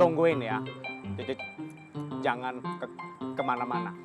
tungguin ya. Jangan kemana-mana.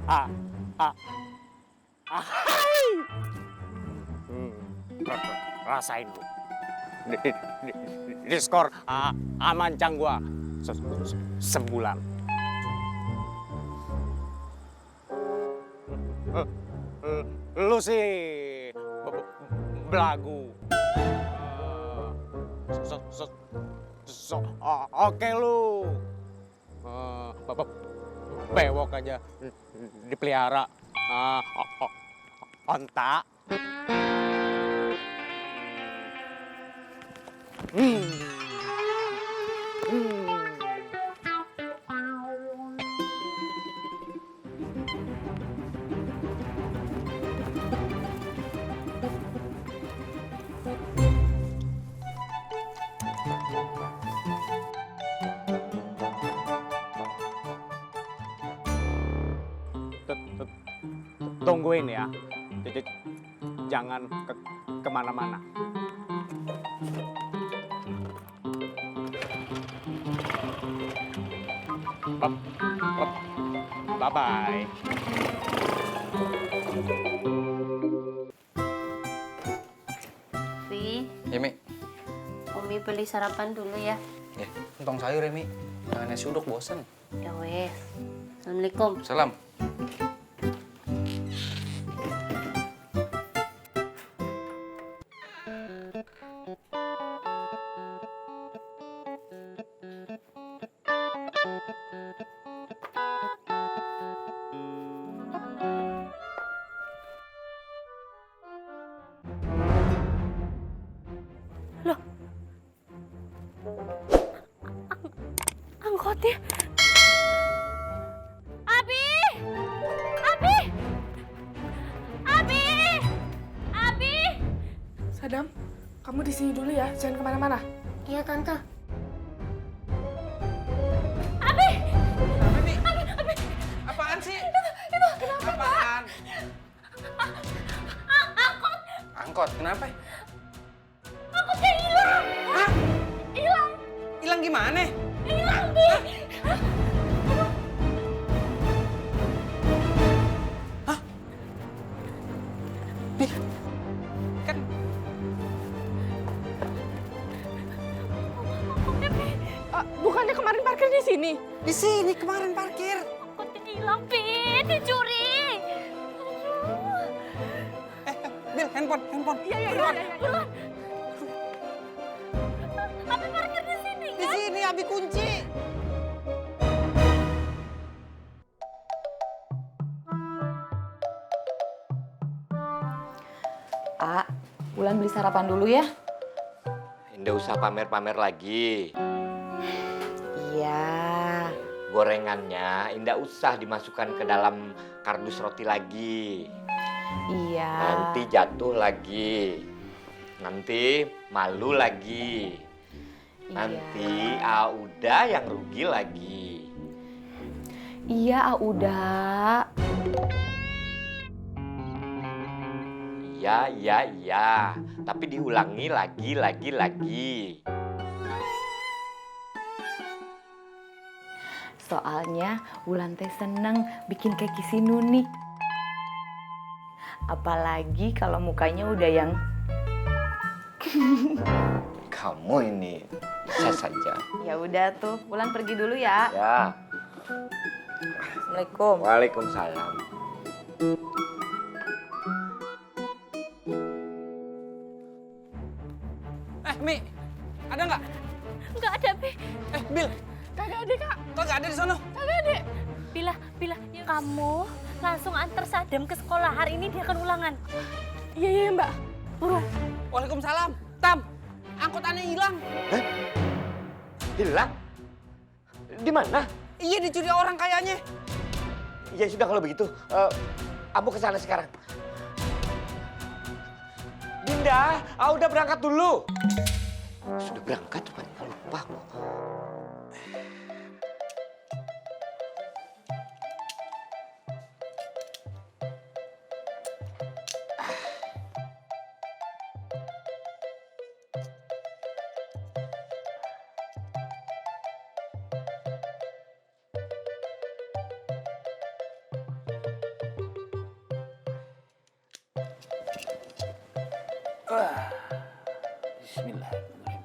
Ah, ah, ahai. Rasain lu. Di skor amancang gua sebulan. Lu sih belagu. Oke lu. Bewok aja dipelihara onta. Tungguin ya. Jangan kemana-mana. Bye-bye. Vi, Ya, Mi. Umi beli sarapan dulu ya. Ya, lontong sayur ya, Mi. Jangan nasi uduk, bosen. Ya wes. Assalamualaikum. Salam. angkotnya. Abi! Abi! Abi! Abi! Sadam, kamu di sini dulu ya, jangan kemana-mana. Iya, Tante. Apa nih? Apaan sih? Itu kenapa? Apaan? Angkot! Angkot, kenapa? Angkotnya hilang! Hah? Hilang! Hilang gimana? Hilang, Bi! Nih, kan Bukannya kemarin parkir di sini? di sini kemarin parkir. Angkotnya hilang, Bi! Dicuri! Bil, handphone. Iya. Buruan! Abi parkir di sini, Di sini Abi kunci. Wulan beli sarapan dulu ya. Nggak usah pamer-pamer lagi. Iya. Gorengannya nggak usah dimasukkan ke dalam kardus roti lagi. Iya. Nanti jatuh lagi. Nanti malu lagi. Nanti Auda yang rugi lagi. Iya, udah. Iya. Tapi diulangi lagi. Soalnya Wulan teh seneng bikin keki si Nuni. Apalagi kalau mukanya udah yang Kamu ini bisa saja. ya udah tuh, Wulan pergi dulu ya. Ya. Assalamualaikum. Waalaikumsalam. Mi, ada nggak? Nggak ada, Bi. Bil, Kagak ada, Kak. kok nggak ada di sono? Kagak ada. Bila, kamu langsung antar Sadam ke sekolah. Hari ini dia akan ulangan. Iya, Mbak. Buruan. Waalaikumsalam. Tam, angkutannya hilang. Hilang? Di mana? Iya, dicuri orang kayaknya. Ya sudah kalau begitu, Abu ke sana sekarang. Dinda, udah berangkat dulu. Sudah berangkat, lupa aku. Bismillahirrahmanirrahim.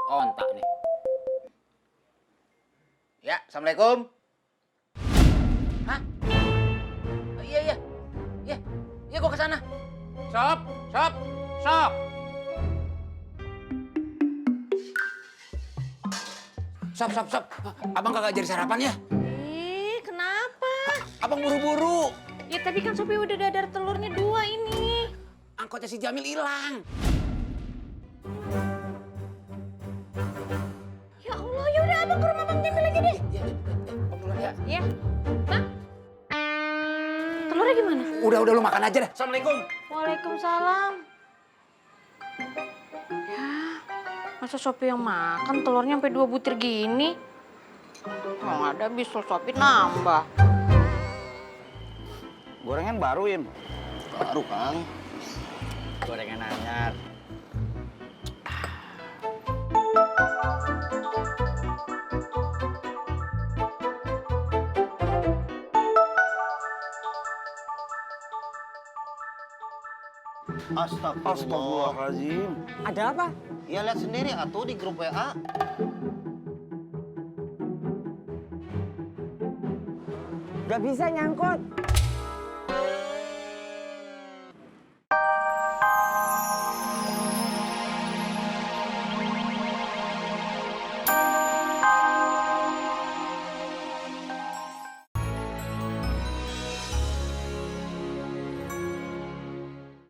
Ontak nih. Ya, assalamualaikum. Hah? Oh, iya. Iya, gua kesana. Sop. Sop. Abang kagak jadi sarapan ya? Ih, kenapa? Abang buru-buru. Ya tapi kan Sopi udah dadar telurnya 2 ini. Angkotnya si Jamil hilang. Ya Allah, ya udah Abang ke rumah Bang Jamil aja deh. Abang duluan ya. Iya. Bang. Telurnya gimana? Udah lu makan aja dah. Assalamualaikum. Waalaikumsalam. Ya, masa Sopi yang makan telurnya sampai 2 butir gini? Kalau nggak ada bisa Sopi nambah. Gorengan baru, Im? Baru, Kang. Gorengan anyar. Astagfirullahaladzim. Ada apa? Ya lihat sendiri atuh di grup WA. Gak bisa nyangkut.